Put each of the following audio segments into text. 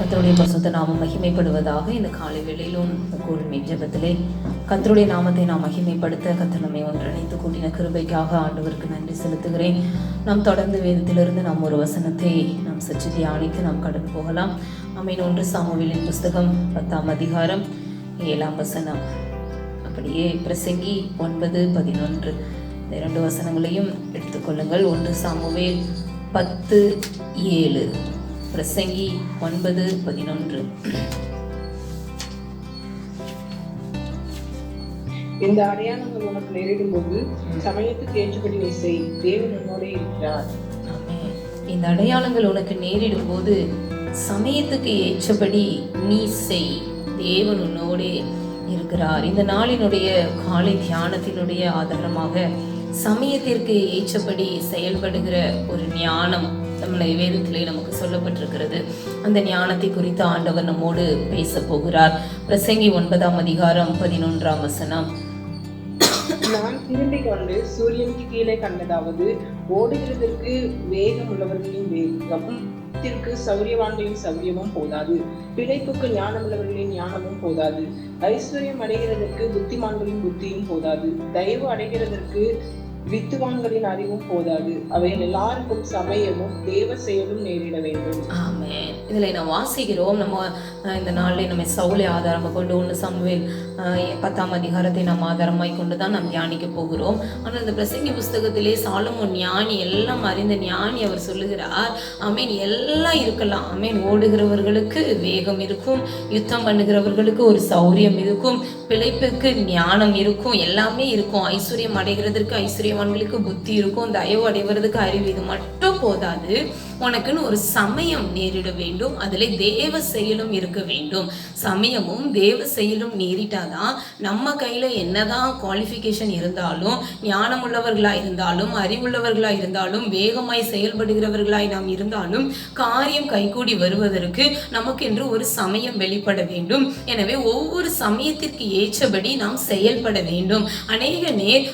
கர்த்தருடைய பரிசுத்த நாமம் மகிமைப்படுவதாக. இந்த காலை வேளையிலும் கூர்மை ஜெபத்திலே கர்த்தருடைய நாமத்தை நாம் மகிமைப்படுத்த கர்த்தர் நம்மை ஒன்றிணைத்து கூட்டின கிருபைக்காக ஆண்டவருக்கு நன்றி செலுத்துகிறேன். நாம் தொடர்ந்து வேதத்திலிருந்து நாம் ஒரு வசனத்தை நாம் சற்று தியானித்து நாம் கடந்து போகலாம். ஆமென். 1 சாமுவேலின் புஸ்தகம் 10ஆம் அதிகாரம் 7ஆம் வசனம். அப்படியே பிரசங்கி 9:11 இந்த 2 வசனங்களையும் எடுத்துக்கொள்ளுங்கள். 1 சாமுவேல் 10:7, பிரசங்கி 9:11. இந்த அடையாளங்கள் உனக்கு நேரிடும் போது சமயத்துக்கு ஏற்றபடி நீ செய், தேவன் உன்னோட இருக்கிறார். இந்த அடையாளங்கள் உனக்கு நேரிடும் போது சமயத்துக்கு ஏற்றபடி நீ செய், தேவன் உன்னோடே இருக்கிறார். இந்த நாளினுடைய காலை தியானத்தினுடைய ஆதாரமாக சமயத்திற்கு ஏற்றபடி செயல்படுகிற ஒரு ஞானம் நம்மளை வேதத்திலே நமக்கு சொல்லப்பட்டிருக்கிறது. அந்த ஞானத்தை குறித்து ஆண்டவர் நம்மோடு பேச போகிறார். பிரசங்கி 9ஆம் அதிகாரம் 11ஆம் வசனம். நான் திரும்பி கொண்டு சூரியனுக்கு கீழே கண்டதாவது, ஓடுகிறதற்கு வேகம் உள்ளவர்களின் வேகமும், சௌரியவான்களின் சௌரியமும் போதாது, பிழைப்புக்கு ஞானம் உள்ளவர்களின் ஞானமும் போதாது, ஐஸ்வர்யம் அடைகிறதற்கு புத்திமான்களின் புத்தியும் போதாது, தயவு அடைகிறதற்கு வித்துவான்களின் அறிவும் போதாது, அவைகள் எல்லாருக்கும் சமயமும் தேவ செயலும் நேரிட வேண்டும். ஆமென். இதில் நாம் வாசிக்கிறோம், நம்ம இந்த நாளில் நம்ம சவுலை ஆதாரமாக கொண்டு 1 சாமுவேல் 10ஆம் அதிகாரத்தை நாம் ஆதாரமாய் கொண்டு தான் நாம் தியானிக்க போகிறோம். ஆனால் இந்த பிரசங்கி புஸ்தகத்திலே சாலமோன் ஞானி, எல்லாம் அறிந்த ஞானி, அவர் சொல்லுகிறார், ஆமென், எல்லாம் இருக்கலாம். ஆமென். ஓடுகிறவர்களுக்கு வேகம் இருக்கும், யுத்தம் பண்ணுகிறவர்களுக்கு ஒரு சௌரியம் இருக்கும், பிழைப்புக்கு ஞானம் இருக்கும், எல்லாமே இருக்கும். ஐஸ்வர்யம் அடைகிறதற்கு ஐஸ்வர்யவான்களுக்கு புத்தி இருக்கும், தயவு அடைவதற்கு அறிவு. இது மட்டும் போதாது, உனக்குன்னு ஒரு சமயம் நேரிட வேண்டும், அதிலே தேவ செயலும் இருக்க வேண்டும். சமயமும் தேவ செயலும் நேரிட்டாதான் நம்ம கையில என்னதான் குவாலிஃபிகேஷன் இருந்தாலும், ஞானம் உள்ளவர்களா இருந்தாலும், அறிவுள்ளவர்களா இருந்தாலும், வேகமாய் செயல்படுகிறவர்களாய் நாம் இருந்தாலும், காரியம் கைகூடி வருவதற்கு நமக்கு என்று ஒரு சமயம் வெளிப்பட வேண்டும். எனவே ஒவ்வொரு சமயத்திற்கு ஏற்றபடி நாம் செயல்பட வேண்டும். அநேக நேர்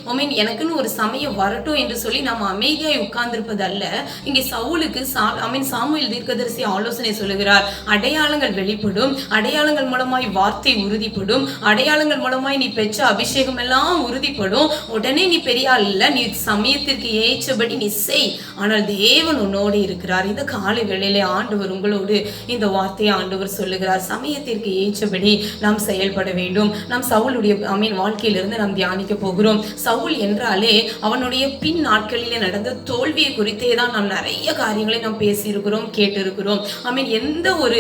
எனக்குன்னு ஒரு சமயம் வரட்டும் என்று சொல்லி நாம் அமைதியாய் உட்கார்ந்திருப்பது அல்ல. இங்கே சவுலுக்கு சாமுவேல் தீர்க்கதரிசி ஆலோசனை சொல்லுகிறார். அடையாளங்கள் வெளிப்படும், அடையாளங்கள் மூலமாய் வார்த்தை உறுதிப்படும், அடையாளங்கள் மூலமாய் நீ பெற்ற அபிஷேகம் எல்லாம் உறுதிப்படும். உடனே நீ பெரிய ஆள் இல்ல, நீ சமயத்திற்கு ஏற்றபடி நீ செய், ஆனால் தேவன் உன்னோடு இருக்கிறார். இந்த காலை வேளையிலே ஆண்டவர் உங்களோடு இந்த வார்த்தையை ஆண்டவர் சொல்லுகிறார். சமயத்திற்கு ஏற்றபடி நாம் செயல்பட வேண்டும். நாம் சவுலுடைய வாழ்க்கையிலிருந்து நாம் தியானிக்க போகிறோம். சவுல் என்றாலே அவனுடைய பின் நாட்களிலே நடந்த தோல்வியை குறித்தே தான் நாம் நிறைய காரியங்களை நாம் பேசி இருக்கிறோம், கேட்டு இருக்கிறோம். எந்த ஒரு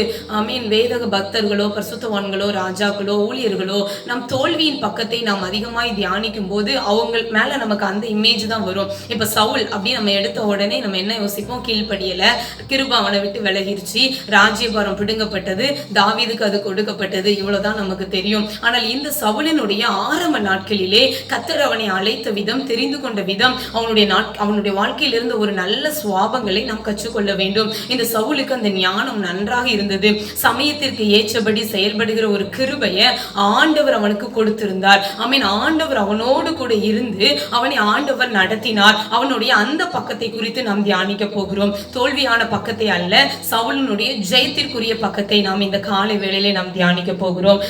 வேத பக்தர்களோ, பரிசுத்தவான்களோ, ராஜாக்களோ, ஊழியர்களோ நம் தோல்வியின் பக்கத்தை நாம் அதிகமாய் தியானிக்கும் போது அவங்க மேல நமக்கு அந்த இமேஜ் தான் வரும். இப்ப சவுல் அப்படி நம்ம எடுத்த உடனே நம்ம என்ன யோசிப்போம்? கீழ்ப்படியல, கிருபை அவனை விட்டு விலகிருச்சு, ராஜ்யபாரம் பிடுங்கப்பட்டது, தாவீதுக்கு அது கொடுக்கப்பட்டது, இவ்வளவுதான் நமக்கு தெரியும். ஆனால் இந்த சவுலினுடைய ஆரம்ப நாட்களிலே கர்த்தர் அவனை அழைத்த விதம், தெரிந்து கொண்ட விதம், அவனுடைய வாழ்க்கையில் இருந்த ஒரு நல்ல சுவாபங்களை நாம் கற்றுக்கொள்ள வேண்டும். இந்த சவுலுக்கு அந்த ஞானம் நன்றாக இருந்தது. சமயத்திற்கு ஏற்றபடி செயல்படுகிற ஒரு கிருபையை ஆண்டவர் அவனுக்கு கொடுத்திருந்தார். ஆண்டவர் அவனோடு கூட இருந்து அவனை ஆண்டவர் நடத்தினார். அவனுடைய அந்த பக்கத்தை குறித்து நாம் தியானிக்க போகிறோம். தோல்வியான பக்கத்தை அல்ல, சவுலினுடைய ஜெயத்திற்குரிய பக்கத்தை நாம் இந்த காலை வேளையிலே நாம் தியானிக்க போகிறோம்.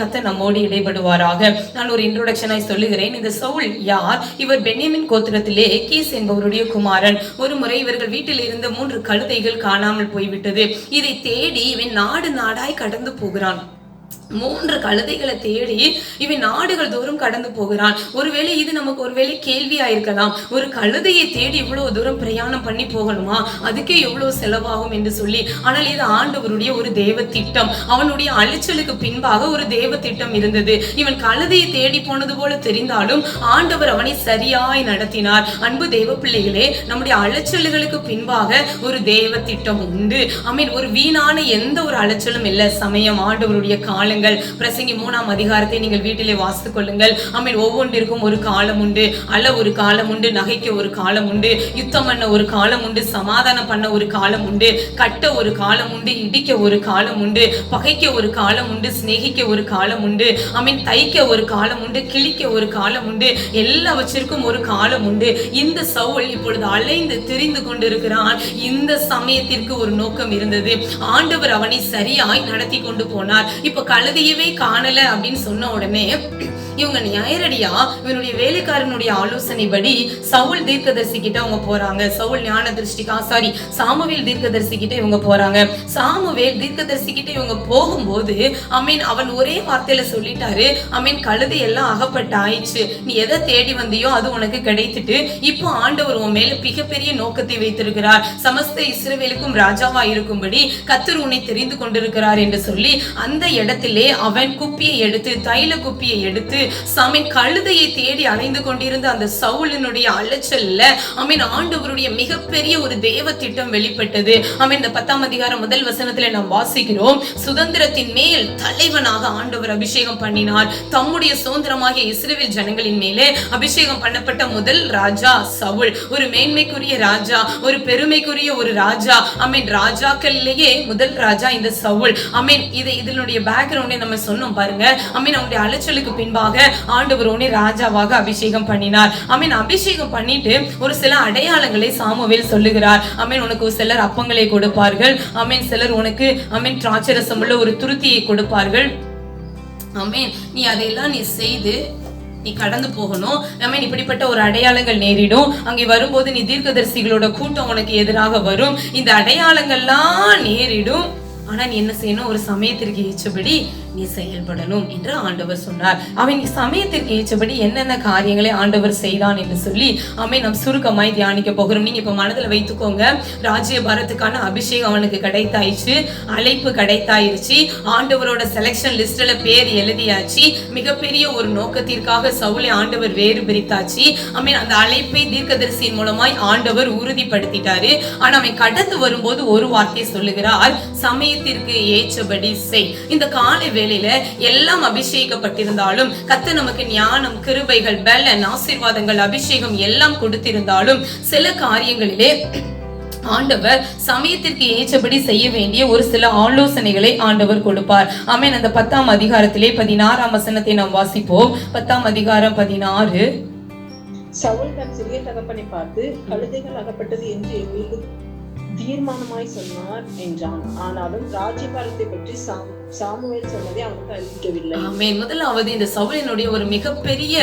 கர்த்தர் நம்மோடு இடைபடுவாராக. நான் ஒரு இன்ட்ரோடக்ஷனாய் சொல்லுகிறேன். இந்த சவுல் யார்? இவர் பென்யமின் கோத்திரத்திலே கீஸ் என்பவருடைய குமாரன். ஒரு முறை இவர்கள் வீட்டில் இருந்த 3 கழுதைகள் காணாமல் போய்விட்டது. இதை தேடி இவன் நாடு நாடாய் கடந்து போகிறான். 3 கழுதைகளை தேடி இவன் நாடுகள் தோறும் கடந்து போகிறான். ஒருவேளை இது நமக்கு ஒருவேளை கேள்வியா இருக்கலாம், ஒரு கழுதையை தேடி இவ்வளவு தூரம் பிரயாணம் பண்ணி போகணுமா, அதுக்கே எவ்வளவு செலவாகும் என்று சொல்லி. ஆனால் இது ஆண்டவருடைய ஒரு தேவ திட்டம். அவனுடைய அலைச்சலுக்கு பின்பாக ஒரு தேவ திட்டம் இருந்தது. இவன் கழுதையை தேடி போனது போல தெரிந்தாலும் ஆண்டவர் அவனை சரியாய் நடத்தினார். அன்பு தேவ பிள்ளைகளே, நம்முடைய அலைச்சல்களுக்கு பின்பாக ஒரு தேவ திட்டம் உண்டு. ஒரு வீணான எந்த ஒரு அலைச்சலும் இல்லை. சமயம் ஆண்டவருடைய காலை காலங்கள். பிரசங்கி 3ஆம் அதிகாரத்தை நீங்கள் வீட்டிலே வாசித்துக் கொள்ளுங்கள். ஆமென். ஒவ்வொன்றிற்கும் ஒரு காலம் உண்டு. அழ ஒரு காலம் உண்டு, நகைக்க ஒரு காலம் உண்டு, யுத்தம் பண்ண ஒரு காலம் உண்டு, சமாதானம் பண்ண ஒரு காலம் உண்டு, கட்ட ஒரு காலம் உண்டு, இடிக்க ஒரு காலம் உண்டு, பகைக்க ஒரு காலம் உண்டு, சிநேகிக்க ஒரு காலம் உண்டு, ஆமென், தைக்க ஒரு காலம் உண்டு, கிழிக்க ஒரு காலம் உண்டு, எல்லாவற்றிற்கும் ஒரு காலம் உண்டு. இந்த சவுல் இப்பொழுது அலைந்து திரிந்து கொண்டிருக்கிறான். இந்த சமயத்திற்கு ஒரு நோக்கம் இருந்தது. ஆண்டவர் அவனை சரியாய் நடத்தி கொண்டு போனார். இப்ப கழுதையவே காணல அப்படின்னு சொன்ன உடனே இவங்க நேரடியா இவனுடைய வேலைக்காரனுடைய ஆலோசனைப்படி சவுல் தீர்க்கதரிசி கிட்ட அவங்க போறாங்க. சவுல் ஞான திருஷ்டிகா சாமுவேல் தீர்க்கதரிசி கிட்ட இவங்க போறாங்க. சாமுவேல் தீர்க்கதரிசி கிட்ட இவங்க போகும்போது ஆமென், அவன் ஒரே வார்த்தையில சொல்லிட்டாரு, ஆமென், கழுதை எல்லாம் அகப்பட்டு ஆயிடுச்சு, நீ எதை தேடி வந்தியோ அது உனக்கு கிடைத்துட்டு இப்போ ஆண்டவர் உன் மேல மிகப்பெரிய நோக்கத்தை வைத்திருக்கிறார், சமஸ்த இஸ்ரவேலுக்கும் ராஜாவா இருக்கும்படி கர்த்தர் உன்னை தெரிந்து கொண்டிருக்கிறார் என்று சொல்லி அந்த இடத்திலே அவன் குப்பியை எடுத்து, தைல குப்பியை எடுத்து சாமீன் கழுதையை தேடி அலைந்து கொண்டிருந்த அந்த சவுலினுடைய அலைச்சல்ல ஆமீன் ஆண்டவருடைய மிகப்பெரிய ஒரு தேவ திட்டம் வெளிப்பட்டது. ஆமீன். இந்த 10ஆம் அதிகாரம் முதல் வசனத்திலே நாம் வாசிக்கிறோம், சுதந்திரத்தின் மேல் தலைவனாக ஆண்டவர் அபிஷேகம் பண்ணினார். தம்முடைய சுதந்திரமாகிய இஸ்ரவேல் ஜனங்களின் மேலே அபிஷேகம் பண்ணப்பட்ட முதல் ராஜா சவுல். ஒரு மேன்மைக்குரிய ராஜா, ஒரு பெருமைக்குரிய ஒரு ராஜா. ஆமீன். ராஜாக்களிலேயே முதல் ராஜா இந்த சவுல். ஆமீன். இதனுடைய பேக்ரவுண்டை நம்ம சொன்னோம் பாருங்க. ஆமீன். அவனுடைய அலைச்சலுக்கு பின்பாக ஆண்டவர் உன்னை ராஜாவாக அபிஷேகம் பண்ணினார். ஆமீன். அபிஷேகம் பண்ணிட்டு ஒரு சில அடையாளங்களை சாமுவேல் சொல்லுகிறார். ஆமீன். உனக்கு சிலர் அப்பங்களை கொடுப்பார்கள். ஆமீன். சிலர் உனக்கு ஆமீன் திராட்சரசம் உள்ள ஒரு துருத்தியை கொடுப்பார்கள். ஆமீன். நீ அதையெல்லாம் நீ செய்து நீ கடந்து போகணும். ஆமீன். இப்படிப்பட்ட ஒரு அடையாளங்கள் நேரிடும். அங்கே வரும்போது நீ தீர்க்கதரிசிகளோட கூட்டம் உனக்கு எதிராக வரும். இந்த அடையாளங்கள்லாம் நேரிடும். ஆனா நீ என்ன செய்யணும், ஒரு சமயத்திற்கு ஏற்றபடி நீ செயல்படணும் என்று ஆண்டவர் சொன்னார். அவன் சமயத்திற்கு ஏற்றபடி என்னென்ன காரியங்களை ஆண்டவர் செய்தான் என்று சொல்லி நாம் சுருக்கமாய் தியானிக்க போகிறோம். நீங்க இப்ப மனதில் வைத்துக்கோங்க, ராஜ்ய பாரத்துக்கான அபிஷேகம் அவனுக்கு கிடைத்தாயிடுச்சு, அழைப்பு கிடைத்தாயிருச்சு, ஆண்டவரோட செலக்ஷன் லிஸ்ட்ல பேர் எழுதியாச்சு, மிகப்பெரிய ஒரு நோக்கத்திற்காக சவுலை ஆண்டவர் வேறு பிரித்தாச்சு. அந்த அழைப்பை தீர்க்கதரிசியின் மூலமாய் ஆண்டவர் உறுதிப்படுத்திட்டாரு. ஆனா அவன் கடந்து வரும்போது ஒரு வார்த்தை சொல்லுகிறார், சமயத்திற்கு ஏற்றபடி செய். இந்த காலை வேளையில எல்லாம் அபிஷேகப்பட்டிருந்தாலும், கர்த்தர் நமக்கு ஞானம், கிருபைகள், பலன், ஆசீர்வாதங்கள், அபிஷேகம் எல்லாம் கொடுத்திருந்தாலும் சில காரியங்களிலே ஆண்டவர் சமயத்திற்கு ஏற்றபடி செய்ய வேண்டிய ஒரு சில ஆலோசனைகளை ஆண்டவர் கொடுப்பார். ஆமென். அந்த 10ஆம் அதிகாரத்திலே 16ஆம் வசனத்தை நாம் வாசிப்போம். 10ஆம் அதிகாரம் 16. சவுல் தன் சிறிய தகப்பனை பார்த்து, கழுதைகள் அகப்பட்டது என்று எங்களுக்கு தீர்மானமாய் சொன்னார் என்றான். ஆனாலும் ராஜ்யபாரத்தை பற்றி சாமுவேல் சொன்னதை அவனுக்கு அறிவிக்கவில்லை. ஆமென். முதலாவது இந்த சவுலினுடைய ஒரு மிகப்பெரிய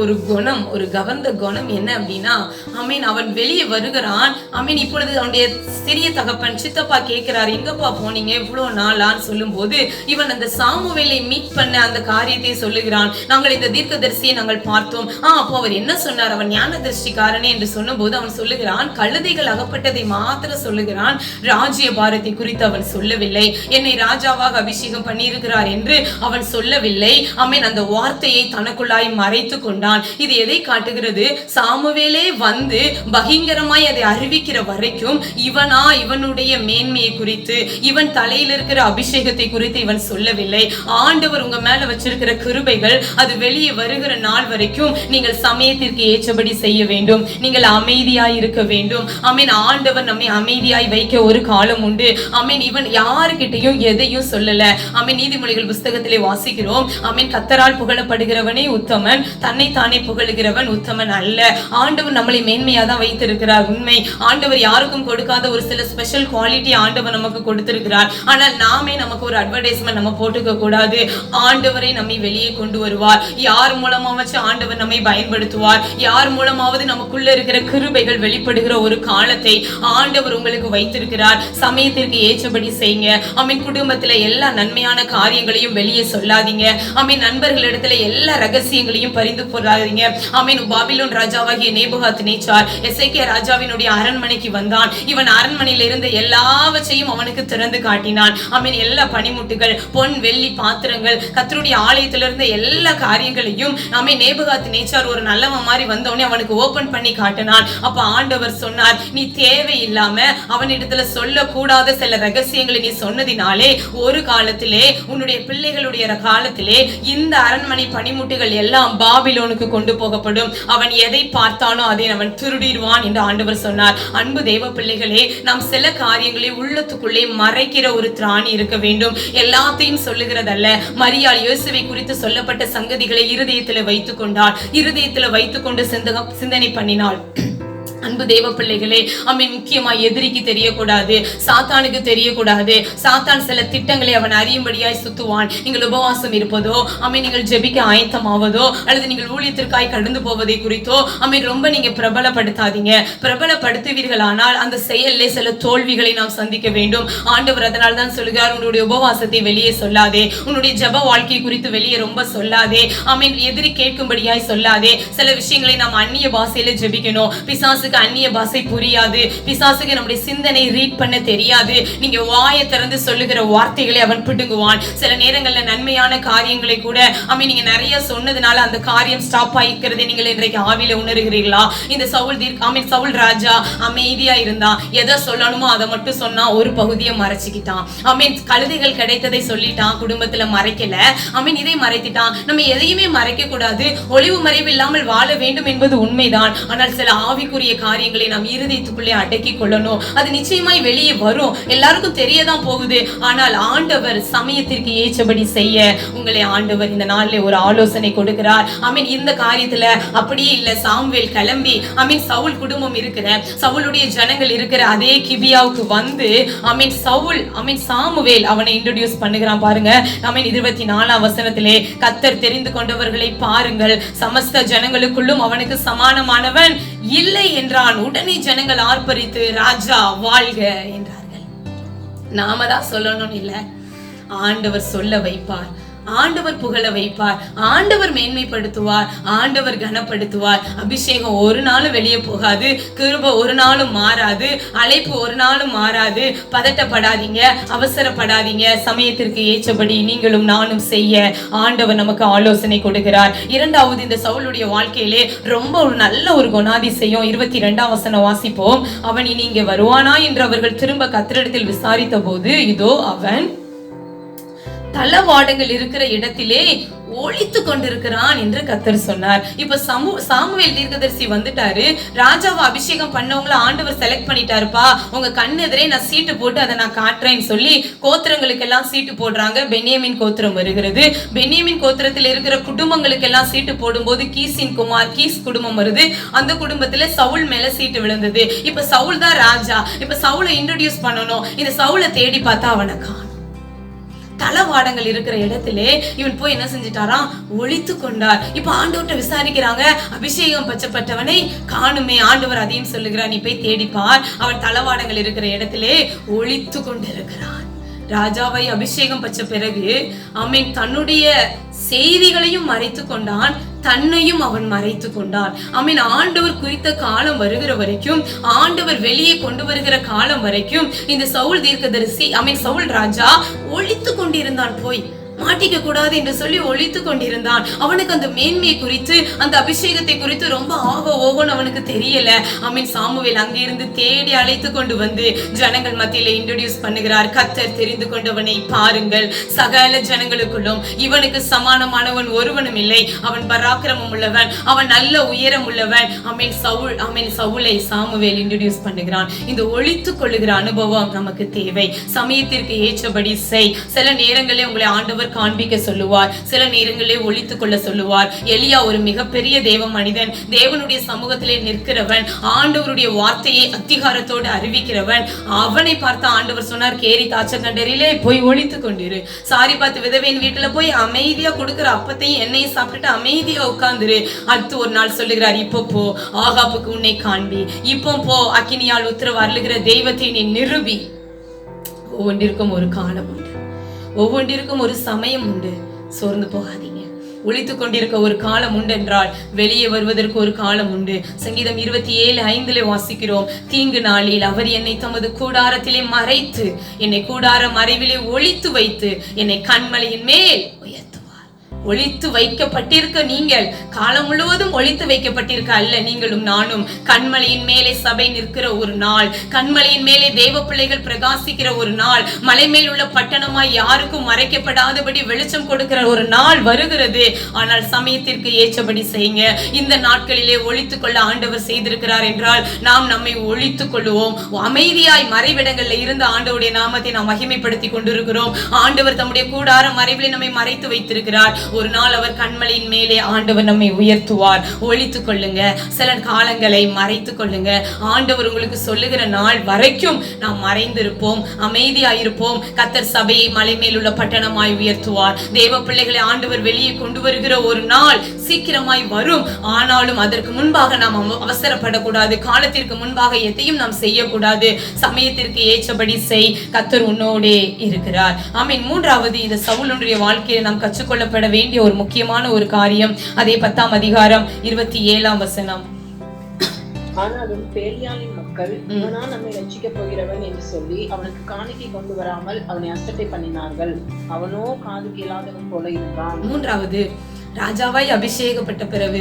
ஒரு குணம், ஒரு கவர்ந்த குணம் என்ன அப்படின்னா, ஆமென், அவன் வெளியே வருகிறான். ஆமென். இப்பொழுது அவனுடைய சிறிய தகப்பன் சித்தப்பா கேட்கிறார், எங்கப்பா போனீங்க இவ்வளவு நாளான்னு சொல்லும் போது இவன் அந்த சாமுவேலை மீட் பண்ண அந்த காரியத்தை சொல்லுகிறான். நாங்கள் இந்த தீர்க்கதரிசியை நாங்கள் பார்த்தோம். அப்போ அவர் என்ன சொன்னார், அவன் ஞான திருஷ்டிக்காரனே என்று சொன்ன போது அவன் சொல்லுகிறான், கழுதைகள் அகப்பட்டதை மாத்திர சொல்லுகிறான், ராஜ்ய பாரத்தை குறித்து அவன் சொல்லவில்லை. என்னை ராஜாவாக அபிஷேகம் பண்ணியிருக்கிறார் என்று அவன் சொல்லவில்லை. ஆமென். அந்த வார்த்தையை தனக்குள்ளாய் மறைத்து கொண்டான். இது எதை காட்டுகிறது, சாமுவேலே வந்து பகிங்கரமாய் அதை அறிவிக்கிற வரைக்கும் இவனுடைய மேன்மையை குறித்து, இவன் தலையில் இருக்கிற அபிஷேகத்தை குறித்து இவன் சொல்லவில்லை. ஆண்டவர் உங்க மேல வச்சிருக்கிற கிருபைகள் அது வெளியே வருகிற நாள் வரைக்கும் நீங்கள் சமயத்திற்கு ஏற்றபடி செய்ய வேண்டும். நீங்கள் அமைதியாய் இருக்க வேண்டும். ஆமென். ஆண்டவர் நம்மை அமைதியாய் வைக்க ஒரு காலம் உண்டு. ஆமென். இவன் யாருக்கிட்டையும் எதையும் சொல்லல. ஆமென். நீதிமொழிகள் புஸ்தகத்திலே வாசிக்கிறோம், ஆமென், கர்த்தரால் புகழப்படுகிறவனே உத்தமன், தன்னை தானே புகழுகிறவன் உத்தமன் அல்ல. ஆண்டவர் நம்மளை மேன்மையா தான் வைத்திருக்கிறார். உண்மை. ஆண்டவர் யாருக்கும் கொடுக்காத ஒரு சில ஸ்பெஷல் குவாலிட்டி ஆண்டவர் நமக்கு கொடுத்திருக்கிறார். ஆனால் நாமே நமக்கு ஒரு அட்வர்டைஸ்மெண்ட் நம்ம போட்டுக்க கூடாது. ஆண்டவரை நம்மை வெளியே கொண்டு வருவார். யார் மூலமாவது ஆண்டவர் நம்மை பயன்படுத்துவார். யார் மூலமாவது நமக்குள்ள இருக்கிற கிருபைகள் வெளிப்படுகிற ஒரு காலத்தை ஆண்டவர் உங்களுக்கு வைத்திருக்கிறார். சமயத்திற்கு ஏற்றபடி செய்யுங்க. ஆமென். குடும்பத்துல எல்லா நன்மையான காரியங்களையும் வெளியே சொல்லாதீங்க. ஆமென். நண்பர்களிடத்துல எல்லா ரகசியங்களையும் பரிந்து போடாதீங்க. ஆமென். பாபிலோன் ராஜாவாகிய நேபுகாத்நேச்சார் எசேக்கியா ராஜாவினுடைய அரண்மனைக்கு வந்தான். இவன் அரண்மனையில் இருந்த எல்லாவற்றையும் அவனுக்கு திறந்து காட்டினான். ஆமென். எல்லா பனிமுட்டுகள், பொன், வெள்ளி பாத்திரங்கள், கர்த்தருடைய ஆலயத்திலிருந்து எல்லா காரியங்களையும் ஆமென் நேபுகாத்நேச்சார் ஒரு நல்லவன் மாதிரி வந்தவனே அவனுக்கு ஓபன் பண்ணி காட்டினான். அப்ப ஆண்டவர் சொன்னார், நீ தேவையில்லாம அவனிடத்துல சொல்லக்கூடாத சில ரகசியங்களை நீ சொன்னதினாலே ஒரு காலத்திலே உன்னுடைய பிள்ளைகளுடைய காலத்திலே இந்த அரண்மனை பனிமுட்டுகள் எல்லாம் பாபிலோனுக்கு கொண்டு போகப்படும். அவன் எதை பார்த்தானோ அதை அவன் திருடிடுவான் என்று ஆண்டவர் சொன்னார். அன்பு தேவ பிள்ளைகளே, நாம் சில காரியங்களை உள்ளத்துக்குள்ளே மறைக்கிற ஒரு திராணி இருக்க வேண்டும். எல்லாத்தையும் சொல்லுகிறதல்ல. மரியாள் இயேசுவை குறித்து சொல்லப்பட்ட சங்கதிகளை இருதயத்தில் வைத்துக் கொண்டாள். இருதயத்தில் வைத்துக் கொண்டு சிந்தனை பண்ணினாள். அன்பு தேவ பிள்ளைகளே, முக்கியமா எதிரிக்கு தெரியக்கூடாது, சாத்தானுக்கு தெரியக்கூடாது. சாத்தான் சில திட்டங்களை அவன் அறியும்படியாய் சுத்துவான். நீங்கள் உபவாசம் இருப்பதோ, நீங்கள் ஜெபிக்க ஆயத்தமாவதோ, அல்லது நீங்கள் ஊழியத்திற்காய் கடந்து போவதை குறித்தோ ரொம்ப நீங்க பிரபலப்படுத்தாதீங்க. பிரபலப்படுத்துவீர்களானால் அந்த செயல்ல சில தோல்விகளை நாம் சந்திக்க வேண்டும். ஆண்டவர் அதனால தான் சொல்லுகிறார், உன்னுடைய உபவாசத்தை வெளியே சொல்லாதே, உன்னுடைய ஜெப வாழ்க்கை குறித்து வெளியே ரொம்ப சொல்லாதே. எதிரி கேட்கும்படியாய் சொல்லாதே. சில விஷயங்களை நாம் அந்நிய பாஷையில ஜெபிக்கணும். பிசாசு அந்நிய பாஷை புரியாது. பிசாசுக்கு நம்முடைய சிந்தனை ரீட் பண்ண தெரியாது. நீங்க வாயை திறந்து சொல்லுகிற வார்த்தைகளை அவன் பிடுங்குவான். சில நேரங்கள்ல நன்மையான காரியங்களை கூட நீங்க நிறைய சொன்னதுனால அந்த காரியம் ஸ்டாப் ஆகிக்கிறதை நீங்கள் இன்றைக்கு ஆவியில உணர்கிறீர்களா? இந்த சவுல் ராஜா அமைதியா இருந்தான். எதை சொல்லணுமோ அதை மட்டும் சொன்னா, ஒரு பகுதியை மறைச்சுக்கிட்டான். கழுதைகள் கிடைத்ததை சொல்லிட்டான், குடும்பத்துல மறைக்கல. இதை மறைத்திட்டான். நம்ம எதையுமே மறைக்க கூடாது. ஒளிவு மறைவு இல்லாமல் வாழ வேண்டும் என்பது உண்மைதான். ஆனால் சில ஆவிக்குரிய காரியங்களை நாம் இருதயத்துக்குள்ளே அடக்கி கொள்ளணும். அது நிச்சயமாய் வெளியே வரும், எல்லாருக்கும் தெரியதான் போகுது. ஆனால் ஆண்டவர் சமயத்திற்கு ஏற்றபடி செய்ய உங்களை ஆண்டவர் இந்த நாளிலே ஒரு ஆலோசனை கொடுக்கிறார். இந்த காரியத்துல அப்படியே இல்ல, சாமுவேல் கிளம்பி சவுல் குடும்பம் இருக்கிற, சவுளுடைய ஜனங்கள் இருக்கிற அதே கிபியாவுக்கு வந்து சாமுவேல் அவனை இன்ட்ரோடியூஸ் பண்ணுகிறான். பாருங்க 24 வசனத்திலே, கர்த்தர் தெரிந்து கொண்டவர்களை பாருங்கள், சமஸ்த ஜனங்களுக்குள்ளும் அவனுக்கு சமானமானவன் இல்லை என்றான். உடனே ஜனங்கள் ஆர்ப்பரித்து ராஜா வாழ்க என்றார்கள். நாம தான் சொல்லணும் இல்ல, ஆண்டவர் சொல்ல வைப்பார், ஆண்டவர் புகழ வைப்பார், ஆண்டவர் மேன்மைப்படுத்துவார், ஆண்டவர் கனப்படுத்துவார். அபிஷேகம் ஒரு நாளும் வெளியே போகாது, கிருபை ஒரு நாளும் மாறாது, அழைப்பு ஒரு நாளும் மாறாது. பதட்டப்படாதீங்க, அவசரப்படாதீங்க. சமயத்திற்கு ஏற்றபடி நீங்களும் நானும் செய்ய ஆண்டவர் நமக்கு ஆலோசனை கொடுக்கிறார். இரண்டாவது, இந்த சவுளுடைய வாழ்க்கையிலே ரொம்ப ஒரு நல்ல ஒரு குணாதிசயம். 22 வசனம் வாசிப்போம். அவன் இனி இங்கே வருவானா என்று அவர்கள் திரும்ப கர்த்தரிடத்தில் விசாரித்த போது, இதோ அவன் தளவாடங்கள் இருக்கிற இடத்திலே ஒளித்து கொண்டிருக்கிறான் என்று கர்த்தர் சொன்னார். இப்ப சாமுவேல் தீர்க்கதரிசி வந்துட்டாரு. ராஜாவை அபிஷேகம் பண்ணவங்கள ஆண்டவர் செலக்ட் பண்ணிட்டாருப்பா. உங்க கண்ணெதிரே நான் சீட்டு போட்டு அதை நான் காட்டுறேன்னு சொல்லி கோத்திரங்களுக்கு எல்லாம் சீட்டு போடுறாங்க. பென்யமீன் கோத்திரம் வருகிறது. பென்யமீன் கோத்திரத்தில் இருக்கிற குடும்பங்களுக்கு எல்லாம் சீட்டு போடும்போது கீஸ் குடும்பம் வருது. அந்த குடும்பத்துல சவுல் மேல சீட்டு விழுந்தது. இப்ப சவுல் தான் ராஜா. இப்ப சவுலை இன்ட்ரோடியூஸ் பண்ணணும். இந்த சவுலை தேடி பார்த்தா அவனை காணோம். தளவாடங்கள் இருக்கிற இடத்திலே இவன் போய் என்ன செஞ்சிட்டாராம்? ஒளித்து கொண்டார். இப்ப ஆண்டவர்கிட்ட விசாரிக்கிறாங்க, அபிஷேகம் பச்சப்பட்டவனை காணுமே. ஆண்டவர் அதையும் சொல்லுகிறார், நீ போய் தேடிப்பார், அவன் தளவாடங்கள் இருக்கிற இடத்திலே ஒளித்து கொண்டிருக்கிறான். ராஜாவை அபிஷேகம் பச்ச பிறகு தன்னுடைய செய்திகளையும் மறைத்து கொண்டான், தன்னையும் அவன் மறைத்து கொண்டான். ஆண்டவர் குறித்த காலம் வருகிற வரைக்கும், ஆண்டவர் வெளியே கொண்டு வருகிற காலம் வரைக்கும் இந்த சவுல் தீர்க்கதரிசி சவுல் ராஜா ஒளித்து கொண்டிருந்தான். போய் மாட்டிக்க கூடாது என்று சொல்லி ஒளித்து கொண்டிருந்தான். அவனுக்கு அந்த மேன்மையை குறித்து, அந்த அபிஷேகத்தை குறித்து ரொம்ப ஓகோன்னு அவனுக்கு தெரியல. சாமுவேல் அங்கிருந்து தேடி அழைத்து கொண்டு வந்து ஜனங்கள் மத்தியில இன்ட்ரோடியூஸ் பண்ணுகிறார். கர்த்தர் தெரிந்து கொண்டவனை பாருங்கள், சகல ஜனங்களுக்குள்ளும் இவனுக்கு சமானமானவன் ஒருவனும் இல்லை. அவன் பராக்கிரமம் உள்ளவன், அவன் நல்ல உயரம் உள்ளவன். சவுலை சாமுவேல் இன்ட்ரோடியூஸ் பண்ணுகிறான். இந்த ஒளித்து கொள்ளுகிற அனுபவம் நமக்கு தேவை. சமயத்திற்கு ஏற்றபடி செய். சில நேரங்களே உங்களை ஆண்டவர் காண்பிக்க சொல்லுவார், சில நேரங்களே ஒளித்துக் கொள்ள சொல்லுவார். எலியா ஒரு மிகப்பெரிய தேவ மனிதன், தேவனுடைய சமூகத்திலே நிற்கிறவன், ஆண்டவருடைய வார்த்தையை அதிகாரத்தோடு அறிவிக்கிறவன். அவனை பார்த்து ஆண்டவர் சொன்னார், கேரி தாச்சங்கண்டரிலே போய் ஒளித்துக் கொண்டிரு. சாரி பார்த்து விதவையின் வீட்டுல போய் அமைதியா கொடுக்கிற அப்பத்தையும் எண்ணெயும் சாப்பிட்டுட்டு அமைதியா உட்கார்ந்துரு. அடுத்து ஒரு நாள் சொல்லுகிறார், இப்போ போ, ஆகாப்புக்கு உன்னை காண்பி, இப்போ போ, அக்கினியால் உத்தரவு அருளுகிற தெய்வத்தை நீ நிரூபி. ஒவ்வொன்றிற்கும் ஒரு காலம் உண்டு, ஒவ்வொன்றிற்கும் ஒரு சமயம் உண்டு. சோர்ந்து போகாதீங்க. ஒளித்துக் கொண்டிருக்க ஒரு காலம் உண்டு என்றால் வெளியே வருவதற்கு ஒரு காலம் உண்டு. சங்கீதம் 27:5 வாசிக்கிறோம், தீங்கு நாளில் அவர் என்னை தமது கூடாரத்திலே மறைத்து, என்னை கூடார மறைவிலே ஒளித்து வைத்து, என்னை கண்மலையின் மேல் உயர்த்துவார். ஒளித்து வைக்கப்பட்டிருக்க நீங்கள், காலம் முழுவதும் ஒளித்து வைக்கப்பட்டிருக்க அல்ல, நீங்களும் நானும் கண்மலையின் மேலே சபை நிற்கிற ஒரு நாள், கண்மலையின் மேலே தேவ பிள்ளைகள் பிரகாசிக்கிற ஒரு நாள், மலை மேல் உள்ள பட்டணமாய் யாருக்கும் மறைக்கப்படாதபடி வெளிச்சம் கொடுக்கிற ஒரு நாள் வருகிறது. ஆனால் சமயத்திற்கு ஏற்றபடி செய்யுங்க. இந்த நாட்களிலே ஒளித்துக் கொள்ள ஆண்டவர் செய்திருக்கிறார் என்றால் நாம் நம்மை ஒளித்துக் கொள்வோம். அமைதியாய் மறைவிடங்கள்ல இருந்து ஆண்டவருடைய நாமத்தை நாம் மகிமைப்படுத்தி கொண்டிருக்கிறோம். ஆண்டவர் தம்முடைய கூடார மறைவிலே நம்மை மறைத்து வைத்திருக்கிறார். ஒரு நாள் அவர் கண்மலையின் மேலே ஆண்டவர் நம்மை உயர்த்துவார். ஒளித்துக் கொள்ளுங்க, சில காலங்களை மறைத்துக் கொள்ளுங்க. ஆண்டவர் உங்களுக்கு சொல்லுகிற நாள் வரைக்கும் நாம் மறைந்திருப்போம், அமைதியாயிருப்போம். கர்த்தர் சபையை மலை மேல் உள்ள பட்டணமாய் உயர்த்துவார். தேவ பிள்ளைகளை ஆண்டவர் வெளியே கொண்டு வருகிற ஒரு நாள் சீக்கிரமாய் வரும். ஆனாலும் அதற்கு முன்பாக நாம் அவசரப்படக்கூடாது. காலத்திற்கு முன்பாக எதையும் நாம் செய்யக்கூடாது. சமயத்திற்கு ஏற்றபடி செய், கர்த்தர் உன்னோடே இருக்கிறார். ஆமென். மூன்றாவது, இந்த சவுலுடைய வாழ்க்கையில் நாம் கற்றுக்கொள்ளப்பட வேண்டிய ஒரு முக்கியமான ஒரு காரியம், அதே 10ஆம் அதிகாரம் 27ஆம் வசனம். ஆனாலும் பேலியாளின் மக்கள் இவனா நம்மை ரட்சிக்க போகிறவன் என்று சொல்லி அவனுக்கு காணிக்கை கொண்டு வராமல் அவனை அசட்டை பண்ணினார்கள். அவனோ காது கேளாதவன் போல இருந்தான். மூன்றாவது, ராஜாவாய் அபிஷேகப்பட்ட பிறகு,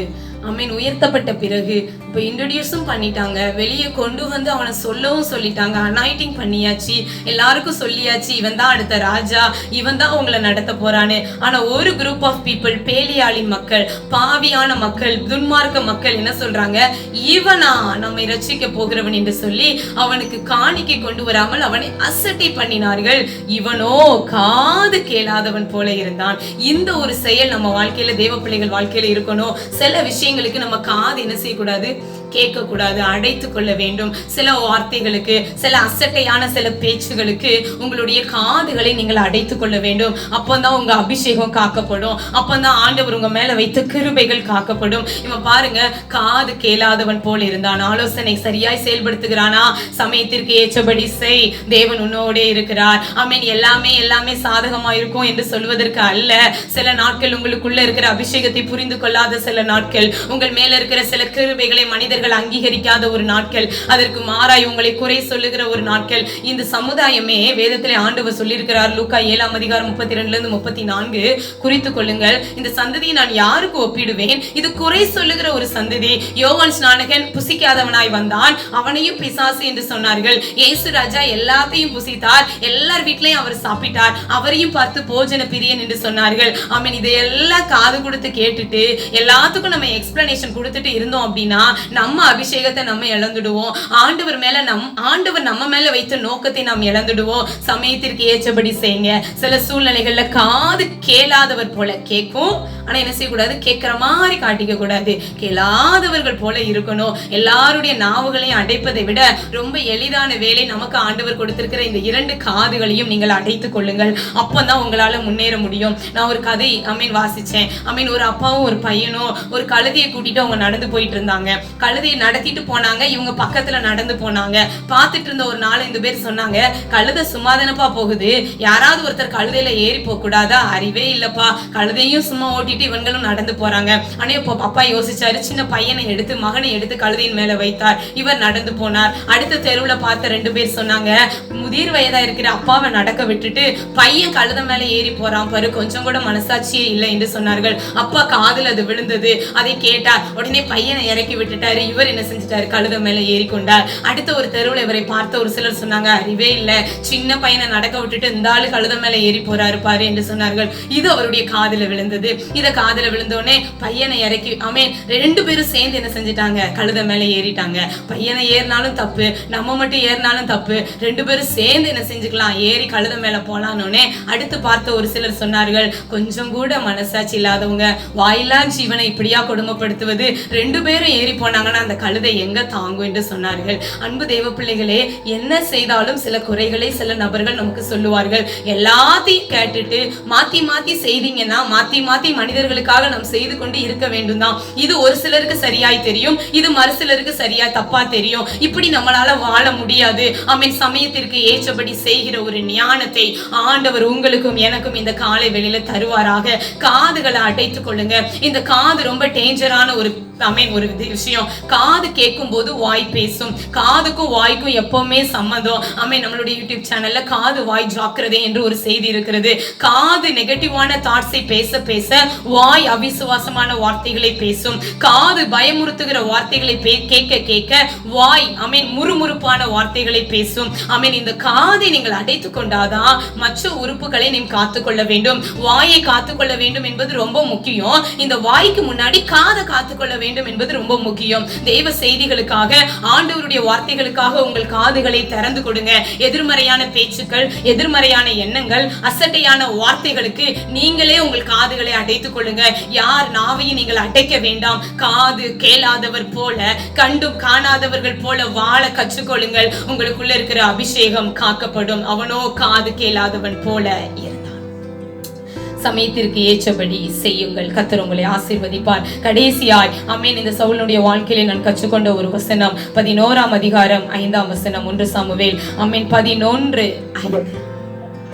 ஆமீன், உயர்த்தப்பட்ட பிறகு இப்ப இன்ட்ரோடியூஸும் பண்ணிட்டாங்க, வெளியே கொண்டு வந்து அவனை சொல்லவும் சொல்லிட்டாங்க, அனாயிட்டிங் பண்ணியாச்சு, எல்லாருக்கும் சொல்லியாச்சு, இவன் தான் அடுத்த ராஜா, இவன் தான் உங்களை நடத்த போறான்னு. ஆனா ஒரு குரூப் ஆஃப் பீப்புள், பேலியாளி மக்கள், பாவியான மக்கள், துன்மார்க்க மக்கள் என்ன சொல்றாங்க, இவனா நம்மை ரட்சிக்க போகிறவன் என்று சொல்லி அவனுக்கு காணிக்கை கொண்டு வராமல் அவனை அசட்டை பண்ணினார்கள். இவனோ காது கேளாதவன் போல இருந்தான். இந்த ஒரு செயல் நம்ம வாழ்க்கையில, தேவ பிள்ளைகள் வாழ்க்கையில இருக்கணும். சில விஷயங்களுக்கு நம்ம காது என்ன செய்யக்கூடாது, கேட்க கூடாது, அடைத்து கொள்ள வேண்டும். சில வார்த்தைகளுக்கு, சில அசட்டையான சில பேச்சுகளுக்கு உங்களுடைய காதுகளை நீங்கள் அடைத்து கொள்ள வேண்டும். அப்பதான் உங்க அபிஷேகம் காக்கப்படும். அப்பதான் ஆண்டவர் உங்க மேல வைத்த கிருபைகள் காக்கப்படும். இவன் பாருங்க, காது கேளாதவன் போல் இருந்தான். ஆலோசனை சரியாய் செயல்படுத்துகிறானா, சமயத்திற்கு ஏற்றபடி செய், தேவன் உன்னோடே இருக்கிறார். ஆமென். எல்லாமே சாதகமா இருக்கும் என்று சொல்வதற்கு அல்ல. சில நாட்கள் உங்களுக்குள்ள இருக்கிற அபிஷேகத்தை புரிந்து கொள்ளாத சில நாட்கள், உங்கள் மேல இருக்கிற சில கிருபைகளை மனிதர்கள் அங்கீகரிக்காத ஒரு நாட்கள், அதற்கு மாறாய் உங்களை குறை சொல்லுகிற ஒரு நாட்கள். இந்த சமுதாயமே வேதத்திலே ஆண்டவர் சொல்லியிருக்கிறார். லூக்கா 7ஆம் அதிகாரம் 32-34 குறித்துக் கொள்ளுங்கள். இந்த சந்ததியை நான் யாருக்கு ஒப்பிடுவேன்? இது குறை சொல்லுகிற ஒரு சந்ததி. யோவான் ஸ்நானகன் புசிக்காதவனாய் வந்தான், அவனையும் பிசாசு என்று சொன்னார்கள். இயேசு ராஜா எல்லாத்தையும் புசித்தார், எல்லார் வீட்லயும் அவர் சாப்பிட்டார், அவரையும் பார்த்து போஜன பிரியன் என்று சொன்னார்கள். ஆமென். இதையெல்லாம் காது கொடுத்து கேட்டுட்டு எல்லாத்துக்கும் நம்ம எக்ஸ்பிளனேஷன் கொடுத்துட்டு இருந்தோம் அப்படின்னா நம்ம அபிஷேகத்தை நம்ம இழந்துடுவோம். ஆண்டவர் நம்ம மேல வைத்த நோக்கத்தை நாம் இழந்துடுவோம். சமயத்திற்கு ஏற்றபடி செய்யுங்க. சில சூழ்நிலைகள்ல காது கேளாதவர் போல கேட்கும், ஆனா என்ன செய்யக்கூடாது, கேட்கிற மாதிரி காட்டிக்க கூடாது, கேளாதவர்கள் போல இருக்கணும். எல்லாருடைய நாவுகளையும் அடைப்பதை விட ரொம்ப எளிதான வேலை நமக்கு ஆண்டவர் கொடுத்திருக்கிற இந்த 2 காதுகளையும் நீங்கள் அடைத்துக் கொள்ளுங்கள். அப்பதான் உங்களால முன்னேற முடியும். நான் ஒரு கதை வாசிச்சேன். ஒரு அப்பாவும் ஒரு பையனும் ஒரு கழுதையை கூட்டிட்டு அவங்க நடந்து போயிட்டு இருந்தாங்க. கழுதையை நடத்திட்டு போனாங்க, இவங்க பக்கத்துல நடந்து போனாங்க. பார்த்துட்டு இருந்த ஒரு 4-5 பேர் சொன்னாங்க, கழுதை சும்மாதானப்பா போகுது, யாராவது ஒருத்தர் கழுதையில ஏறி போக கூடாதா? அறிவே இல்லப்பா, கழுதையும் சும்மா ஓட்டிட்டு இவங்களும் நடந்து போறாங்க. ஆனா இப்போ அப்பா யோசிச்சாரு, சின்ன பையனை எடுத்து, மகனை எடுத்து கழுதையின் மேல வைத்தார். இவர் நடந்து போனார். அடுத்த தெருவுல பார்த்த 2 பேர் சொன்னாங்க, முதிர் வயதா இருக்கிற அப்பாவை நடக்க விட்டுட்டு பையன் கழுதை மேல ஏறி போறான் பாரு, கொஞ்சம் கூட மனசாட்சியே இல்லை என்று சொன்னார்கள். அப்பா காதுல அது விழுந்தது. அதை கேட்டார். உடனே பையனை இறக்கி விட்டுட்டாரு. இவர் என்ன செஞ்சிட்டாரு, கழுதை மேல ஏறி கொண்டார். அடுத்த ஒரு தெருவுல இவரை பார்த்த ஒரு சிலர் சொன்னாங்க, அறிவே இல்ல, சின்ன பையனை நடக்க விட்டுட்டு இந்த ஆளு கழுதை மேல ஏறி போறாரு பாரு என்று சொன்னார்கள். இது அவருடைய காதுல விழுந்தது. இத காதுல விழுந்தோடனே பையனை இறக்கி, ஆமென், 2 பேரும் சேர்ந்து என்ன செஞ்சிட்டாங்க, கழுதை மேல ஏறிட்டாங்க. பையனை ஏறினாலும் தப்பு, நம்ம மட்டும் ஏறினாலும் தப்பு, 2 பேரும் சேர்ந்து என்ன செஞ்சுக்கலாம், ஏறி கழுதை மேல போலானோனே அடுத்து பார்த்த ஒரு சிலர் சொன்னார்கள், கொஞ்சம் கூட மனசாட்சி இல்லாதவங்க, வாயிலா ஜீவனை இப்படியா கொடுமைப்படுத்துவது, 2 பேரும் ஏறி போனாங்கன்னா அந்த கழுதை எங்க தாங்கும் என்று சொன்னார்கள். அன்பு தேவ பிள்ளைகளே, என்ன செய்தாலும் சில குறைகளை சில நபர்கள் நமக்கு சொல்லுவார்கள். எல்லாத்தையும் கேட்டுட்டு மாத்தி செய்தீங்கன்னா, மாத்தி மனிதர்களுக்காக நாம் செய்து கொண்டு இருக்க வேண்டும் தான். இது ஒரு சிலருக்கு சரியாய் தெரியும், இது மறு சிலருக்கு சரியா தப்பா தெரியும். இப்படி நம்மளால வாழ முடியாது. ஆமென். சமயத்திற்கு ஏற்றபடி செய்கிற ஒரு ஞானத்தை ஆண்டவர் உங்களுக்கும் எனக்கும் இந்த காலை வெளியில தருவாராக. காதுகளை அடைத்துக் கொள்ளுங்க. இந்த காது ரொம்ப டேஞ்சரான ஒரு ஒரு விஷயம், காது கேட்கும் போது வாய் பேசும். காதுக்கும் வாய்க்கும் எப்பவுமே சம்மதம். நம்மளுடைய யூடியூப் சேனல்ல காது வாய் ஜாக்கிரதை என்று ஒரு செய்தி இருக்கிறது. காது நெகட்டிவான தாட்ஸை பேச பேச வாய் அவிசுவாசமான வார்த்தைகளை பேசும். காது பயமுறுத்துகிற வார்த்தைகளை கேட்க கேட்க வாய் முறுமுறுப்பான வார்த்தைகளை பேசும். இந்த காதை நீங்கள் அடைத்துக் கொண்டாதான் மற்ற உறுப்புகளை நீங்கள் காத்துக்கொள்ள வேண்டும். வாயை காத்துக்கொள்ள வேண்டும் என்பது ரொம்ப முக்கியம். இந்த வாய்க்கு முன்னாடி காதை காத்துக்கொள்ள வேண்டும் என்பது ரொம்ப முக்கியம். தெய்வ செய்திகளுக்காக, ஆண்டவருடைய வார்த்தைகளுக்காக உங்கள் காதுகளை திறந்து கொடுங்க. எதிர்மறையான பேச்சுக்கள், எதிர்மறையான எண்ணங்கள், அசட்டையான வார்த்தைகளுக்கு நீங்களே உங்கள் காதுகளை அடைத்துக் கொள்ளுங்க. யார் நாவையும் நீங்கள் அடைக்க வேண்டாம். காது கேளாதவர் போல, கண்டும் காணாதவர்கள் போல வாழ கற்றுக்கொள்ளுங்கள். உங்களுக்குள்ள இருக்கிற அபிஷேகம் காக்கப்படும். அவனோ காது கேளாதவன் போல இருந்தான். சமயத்திற்கு ஏற்றபடி செய்யுங்கள். கர்த்தர் உங்களை ஆசீர்வதிப்பார். கடைசியாய் இந்த சவுலுடைய வாழ்க்கையில நான் கற்றுக்கொண்ட ஒரு வசனம் 11ஆம் அதிகாரம் 5ஆம் வசனம். 1 சாமுவேல் 11:5.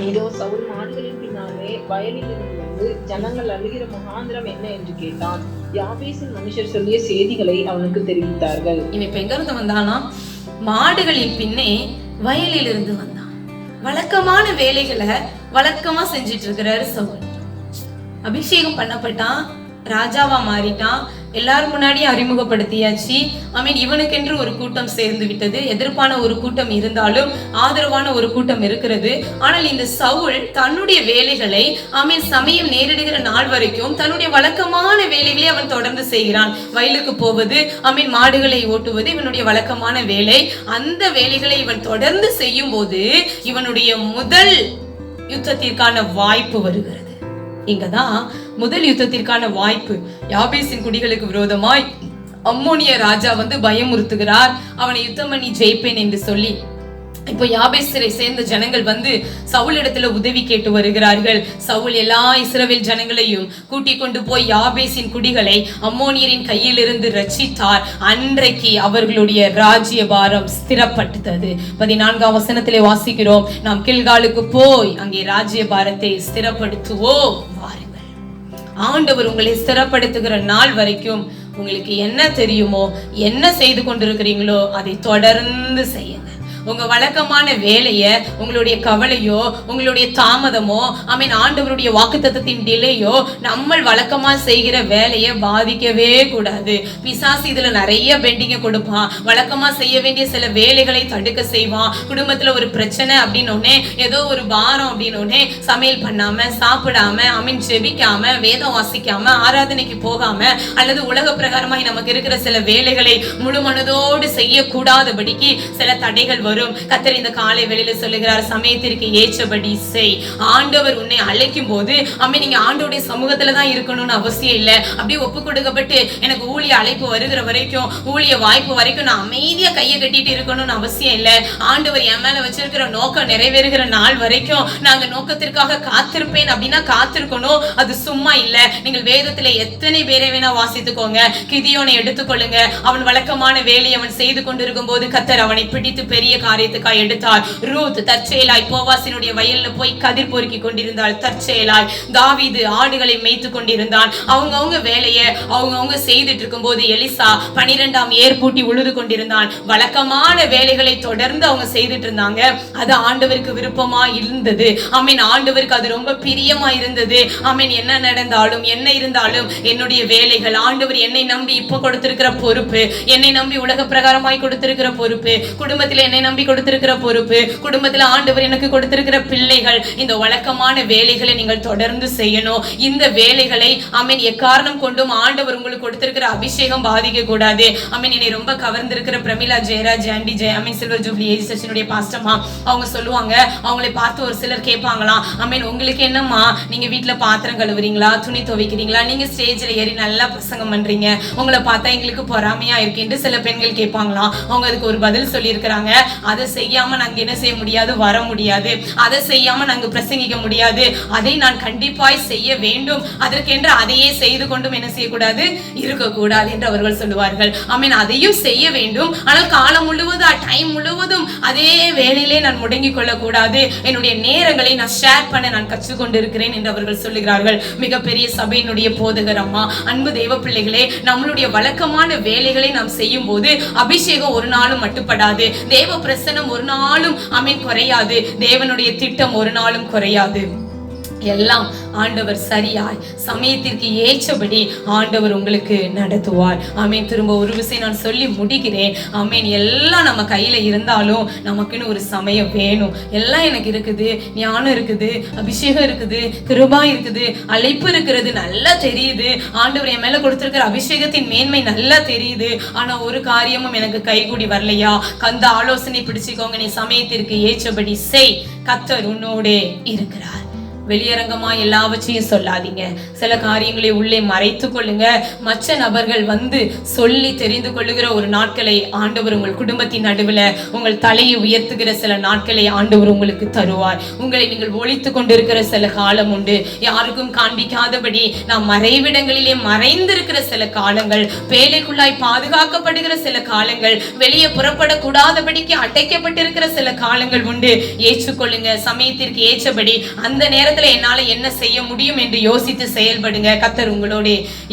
இதோ சவுல் மாடுகளின் பின்னாலே வயலில் இருந்து ஜனங்கள் அழுகிற முகாந்திரம் என்ன என்று கேட்டான். யாபேசின் மனுஷர் சொல்லிய செய்திகளை அவனுக்கு தெரிவித்தார்கள். இப்ப எங்க இருந்து வந்தானா? மாடுகளின் பின்னே வயலில் இருந்து வந்தான். வழக்கமான வேலைகளை வழக்கமா செஞ்சிட்டு இருக்கிறாரு சவுல். அபிஷேகம் பண்ணப்பட்டான், ராஜாவா மாறிட்டான், எல்லாரும் முன்னாடியும் அறிமுகப்படுத்தியாச்சு. இவனுக்கென்று ஒரு கூட்டம் சேர்ந்து விட்டது. எதிர்ப்பான ஒரு கூட்டம் இருந்தாலும் ஆதரவான ஒரு கூட்டம் இருக்கிறது. ஆனால் இந்த சவுல் தன்னுடைய வேலைகளை சமயம் நேரிடுகிற நாள் வரைக்கும் தன்னுடைய வழக்கமான வேலைகளை அவன் தொடர்ந்து செய்கிறான். வயலுக்கு போவது, மாடுகளை ஓட்டுவது இவனுடைய வழக்கமான வேலை. அந்த வேலைகளை இவன் தொடர்ந்து செய்யும் போது இவனுடைய முதல் யுத்தத்திற்கான வாய்ப்பு வருகிறது. இங்கதான் முதல் யுத்தத்திற்கான வாய்ப்பு. யாபேசின் குடிகளுக்கு விரோதமாய் அம்மோனிய ராஜா பயமுறுத்துகிறார். அவனை யுத்தம் பண்ணி ஜெயிப்பேன் என்று சொல்லி இப்போ யாபேசரை சேர்ந்த ஜனங்கள் சவுல் இடத்துல உதவி கேட்டு வருகிறார்கள். சவுல் எல்லா இஸ்ரவேல் ஜனங்களையும் கூட்டிக் கொண்டு போய் யாபேசின் குடிகளை அம்மோனியரின் கையிலிருந்து ரட்சித்தார். அன்றைக்கு அவர்களுடைய ராஜ்ய பாரம் ஸ்திரப்பட்டது. 14ஆம் வசனத்திலே வாசிக்கிறோம், நாம் கில்காலுக்கு போய் அங்கே ராஜ்ய பாரத்தை ஸ்திரப்படுத்துவோம் வாருங்கள். ஆண்டவர் உங்களை ஸ்திரப்படுத்துகிற நாள் வரைக்கும் உங்களுக்கு என்ன தெரியுமோ, என்ன செய்து கொண்டிருக்கிறீங்களோ அதை தொடர்ந்து செய்யுங்க. உங்க வழக்கமான வேலைய, உங்களுடைய கவலையோ, உங்களுடைய தாமதமோ, ஆண்டவருடைய வாக்குத்தத்தத்தின் டிலேயோ நம்ம வழக்கமா செய்கிற வேலையை பாதிக்கவே கூடாது. பிசாசு இதுல நிறைய பெண்டிங்க கொடுப்பான். வழக்கமா செய்ய வேண்டிய சில வேலைகளை தடுக்க செய்வான். குடும்பத்துல ஒரு பிரச்சனை அப்படின்னு ஏதோ ஒரு பாரம் அப்படின்னு சமையல் பண்ணாம, சாப்பிடாம, ஜெபிக்காம, வேதம் வாசிக்காம, ஆராதனைக்கு போகாம, அல்லது உலக பிரகாரமாய் நமக்கு இருக்கிற சில வேலைகளை முழு மனதோடு செய்யக்கூடாதபடிக்கு சில தடைகள் வரும். கர்த்தர் இந்த காலை வேளையில சொல்லுகிறார், சமயத்திற்கு ஏற்றபடி செய். ஆண்டவர் உன்னை அழைக்கும் போது நீங்க ஆண்டவருடைய சமூகத்துல தான் இருக்கணும்னு அவசியம் இல்லை. அப்படியே ஒப்பு கொடுக்கப்பட்டு எனக்கு ஊழிய அழைப்பு வருகிற வரைக்கும், ஊழிய வாய்ப்பு வரைக்கும் நான் அமைதியா கையை கட்டிட்டு இருக்கணும்னு அவசியம் இல்லை. ஆண்டவர் என் மேல வச்சிருக்கிற நோக்கம் நிறைவேறுகிற நாள் வரைக்கும் நாங்க நோக்கத்திற்காக காத்திருப்பேன் அப்படின்னா காத்திருக்கணும். அது சும்மா இல்ல. நீங்கள் வேதத்துல எத்தனை பேரை வேணா வாசித்துக்கோங்க. கிதியோனை எடுத்துக்கொள்ளுங்க. அவன் வழக்கமான வேலையை அவன் செய்து கொண்டிருக்கும் போது கர்த்தர் அவனை பிடித்து பெரிய காரியத்துக்காய் எடுத்தார். ரூத் தற்செயலாய் போவாசினுடைய வயல்ல போய் கதிர் பொறுக்கி கொண்டிருந்தாள். தற்செயலாய் தாவீது ஆடுகளை மேய்த்து கொண்டிருந்தான். அவங்கவுங்க வேலையை அவங்கவுங்க செய்துட்டு இருக்கும் போது எலிசா 12ஆம் ஏர்பூட்டி உழுது கொண்டிருந்தான். வழக்கமான வேலைகளை தொடர்ந்து அவங்க செய்துட்டு இருந்தாங்க. அது ஆண்டவருக்கு விருப்பமா இருந்தது. ஆண்டவருக்கு அது ரொம்ப பிரியமா இருந்தது. என்ன நடந்தாலும் என்ன இருந்தாலும் என்னுடைய வேலைகள், ஆண்டவர் என்னை நம்பி இப்ப கொடுத்திருக்கிற பொறுப்பு, என்னை நம்பி உலக பிரகாரமாய் கொடுத்திருக்கிற பொறுப்பு, குடும்பத்தில் என்னை நம்பி கொடுத்திருக்கிற பொறுப்பு, குடும்பத்தில் ஆண்டவர் எனக்கு கொடுத்திருக்கிற பிள்ளைகள், இந்த வழக்கமான வேலைகளை நீங்கள் தொடர்ந்து செய்யணும். இந்த வேலைகளை எக்காரணம் கொண்டும் ஆண்டவர் உங்களுக்கு கொடுத்திருக்கிற அபிஷேகம் பாதிக்க கூடாது. என்னை ரொம்ப கவர்ந்திருக்கிற Pramila Jayaraj aunty silver jubilee age செஷனுடைய பாஸ்டர்மா அவங்க சொல்லுவாங்க, அவங்களை பார்த்து ஒரு சிலர் கேட்பாங்களாம், உங்களுக்கு என்னம்மா நீங்க வீட்டுல பாத்திரம் கழுவுறீங்களா, துணி துவைக்கிறீங்களா, நீங்க ஸ்டேஜ்ல ஏறி நல்லா பிரசங்கம் பண்றீங்க, உங்களை பார்த்தா எங்களுக்கு பொறாமையா இருக்கு என்று சில பெண்கள் கேட்பாங்களாம். அவங்க அதுக்கு ஒரு பதில் சொல்லி இருக்கிறாங்க, அதை செய்யாம நாங்க என்ன செய்ய முடியாது, வர முடியாது. அதை செய்யாம நாங்க பிரசங்கிக்க முடியாது. அதை நான் கண்டிப்பாய் செய்ய வேண்டும். அதற்கென்று அதையே செய்து கொண்டும் என்ன செய்யக்கூடாது, இருக்கக்கூடாது என்று அவர்கள் சொல்லுவார்கள். ஆமென். அதையும் செய்ய வேண்டும், ஆனால் காலம் முழுவதும் டைம் முழுவதும் அதே வேலையிலே நான் முடங்கிக் கொள்ளக்கூடாது. என்னுடைய நேரங்களை நான் ஷேர் பண்ண நான் கற்றுக்கொண்டிருக்கிறேன் என்று அவர்கள் சொல்லுகிறார்கள். மிகப்பெரிய சபையினுடைய போதகர் அம்மா, அன்பு தேவ பிள்ளைகளே, நம்மளுடைய வழக்கமான வேலைகளை நாம் செய்யும் போது அபிஷேகம் ஒரு நாளும் மட்டுப்படாது. தேவ பிரசன்னம் ஒரு நாளும் ஆமென் குறையாது. தேவனுடைய திட்டம் ஒரு நாளும் குறையாது. எல்லாம் ஆண்டவர் சரியாய் சமயத்திற்கு ஏற்றபடி ஆண்டவர் உங்களுக்கு நடத்துவார். ஆமேன். திரும்ப ஒரு விஷயம் நான் சொல்லி முடிக்கிறேன். ஆமேன். எல்லாம் நம்ம கையில இருந்தாலும் நமக்குன்னு ஒரு சமயம் வேணும். எல்லாம் எனக்கு இருக்குது, ஞானம் இருக்குது, அபிஷேகம் இருக்குது, கிருபா இருக்குது, அழைப்பு இருக்கிறது, நல்லா தெரியுது. ஆண்டவர் என் மேல கொடுத்திருக்கிற அபிஷேகத்தின் மேன்மை நல்லா தெரியுது. ஆனா ஒரு காரியமும் எனக்கு கைகூடி வரலையா? கந்த ஆலோசனை பிடிச்சுக்கோங்க. நீ சமயத்திற்கு ஏற்றபடி செய், கர்த்தர் உன்னோடே இருக்கிறார். வெளியரங்கமா எல்லாவற்றையும் சொல்லாதீங்க. சில காரியங்களை உள்ளே மறைத்து கொள்ளுங்க. மற்ற நபர்கள் வந்து சொல்லி தெரிந்து கொள்ளுகிற ஒரு நாட்களை ஆண்டவர் உங்கள் குடும்பத்தின் நடுவில் உங்கள் தலையை உயர்த்துகிற சில நாட்களை ஆண்டவர் உங்களுக்கு தருவார். உங்களை நீங்கள் ஒழித்து கொண்டிருக்கிற சில காலம் உண்டு. யாருக்கும் காண்பிக்காதபடி நாம் மறைவிடங்களிலே மறைந்திருக்கிற சில காலங்கள், வேலைக்குள்ளாய் பாதுகாக்கப்படுகிற சில காலங்கள், வெளியே புறப்படக்கூடாதபடிக்கு அடைக்கப்பட்டிருக்கிற சில காலங்கள் உண்டு. ஏற்றுக்கொள்ளுங்க. சமயத்திற்கு ஏற்றபடி அந்த நேரத்தில் என்னால என்ன செய்ய முடியும் என்று யோசித்து செயல்படுங்க. கர்த்தர் உங்களோட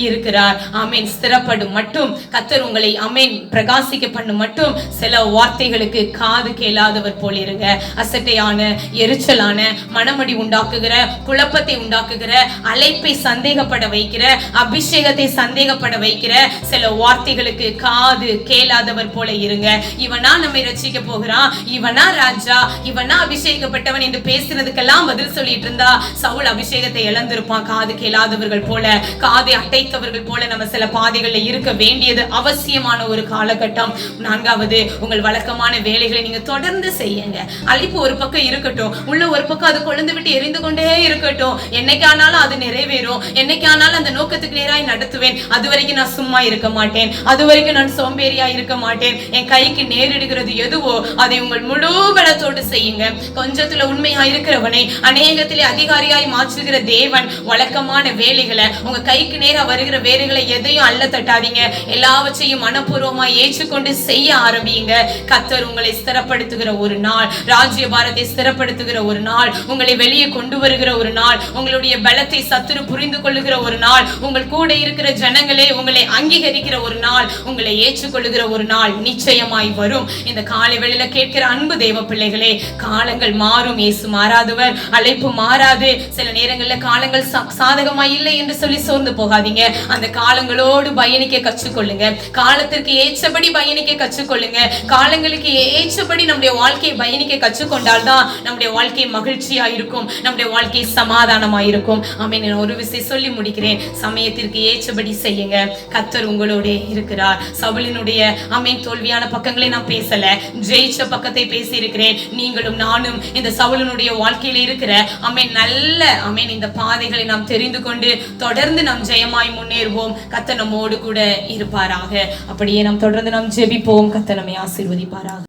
இருக்கிறார். ஆமேன். ஸ்திரப்படும் மட்டும் கர்த்தர் உங்களை ஆமேன் பிரகாசிக்க பண்ணும் மட்டும் சில வார்த்தைகளுக்கு காது கேளாதவர் போல் இருங்க. அசட்டையான, எரிச்சலான, மனமடி உண்டாக்குகிற, குழப்பத்தை உண்டாக்குகிற, அழைப்பை சந்தேகப்பட வைக்கிற, அபிஷேகத்தை சந்தேகப்பட வைக்கிற சில வார்த்தைகளுக்கு காது கேளாதவர் போல இருங்க. இவனா நம்மை ரட்சிக்க போகிறான், இவனா ராஜா, இவனா அபிஷேகப்பட்டவன் என்று பேசுறதுக்கெல்லாம் பதில் சொல்லிட்டு இருந்தா சவுல் அபிஷேகத்தை இழந்திருப்பான். காது கேளாதவர்கள் போல, காதை அடைத்தவர்கள் போல நம்ம சில பாதைகளில் இருக்க வேண்டியது அவசியமான ஒரு காலகட்டம். நான்காவது, உங்கள் வழக்கமான வேலைகளை நீங்க தொடர்ந்து செய்யுங்க. அழைப்பு ஒரு பக்கம் இருக்கட்டும், உள்ள ஒரு பக்கம் அது கொழுந்து விட்டு எரிந்து கொண்டே இருக்கட்டும். என்னைக்கானாலும் அது நிறைவேறும். என்னைக்கானாலும் அந்த நோக்கத்துக்கு நேராய் நடத்துவேன். அது வரைக்கும் நான் சும்மா இருக்க மாட்டேன். அது வரைக்கும் நான் சோம்பேறியா இருக்க மாட்டேன். என் கைக்கு நேரிடுகிறது எதுவோ அதை உங்கள் முழு பலத்தோடு செய்யுங்க. கொஞ்சத்துல உண்மையா இருக்கிறவனை அநேகத்திலே அதிகாரியாய் மாற்றுகிற தேவன். வழக்கமான வேலைகளை, உங்க கைக்கு நேரா வருகிற வேலைகளை எதையும் அள்ள தட்டாதீங்க. எல்லாவற்றையும் மனப்பூர்வமா ஏற்றுக்கொண்டு செய்ய ஆரம்பிங்க. கர்த்தர் உங்களை ஸ்திரப்படுத்துகிற ஒரு நாள், ராஜ்ய பாரத்தை ஸ்திரப்படுத்துகிற ஒரு நாள், உங்களை வெளியே கொண்டு வருகிற ஒரு நாள், உங்களுடைய பலத்தை சத்துரு புரிந்து கொள்ளுகிற ஒரு நாள், உங்கள் கூட இருக்கிற ஜனங்களே உங்களை அங்கீகரிக்கிற ஒரு நாள், உங்களை ஏற்றுக்கொள்ளுகிற ஒரு நாள் நிச்சயமாய் வரும். இந்த காலை வேளையில கேட்கிற அன்பு தேவ பிள்ளைகளே, காலங்கள் மாறும். இயேசு மாறாதவர், அழைப்பு மாறாது. சில நேரங்களில் காலங்கள் சாதகமா இல்லை என்று சொல்லி சோர்ந்து போகாதீங்க. அந்த காலங்களோடு பயணிக்க கற்றுக்கொள்ளுங்க. காலத்திற்கு ஏற்றபடி பயணிக்க கற்றுக்கொள்ளுங்க. காலங்களுக்கு ஏற்றபடி நம்முடைய வாழ்க்கையை பயணிக்க கற்றுக்கொண்டால்தான் நம்முடைய வாழ்க்கை மகிழ்ச்சியா இருக்கும், நம்முடைய வாழ்க்கை சமாதானமா இருக்கும். ஆமென். நான் ஒரு விஷயம் சொல்லி முடிக்கிறேன். சமயத்திற்கு ஏற்றபடி செய்யுங்க. கர்த்தர் உங்களோட இருக்கிறார். சவுலினுடைய ஆமென் தோல்வியான பக்கங்களை நான் பேசல, ஜெயிச்ச பக்கத்தை பேசி இருக்கிறேன். நீங்களும் நானும் இந்த சவுலினுடைய வாழ்க்கையில இருக்கிற ஆமென் நல்ல ஆமென் இந்த பாதைகளை நாம் தெரிந்து கொண்டு தொடர்ந்து நாம் ஜெயமாய் முன்னேறுவோம். கர்த்தர் நம்மோடு கூட இருப்பாராக. அப்படியே நாம் தொடர்ந்து நாம் ஜெபிப்போம். கர்த்தர் நம்மை ஆசீர்வதிப்பாராக.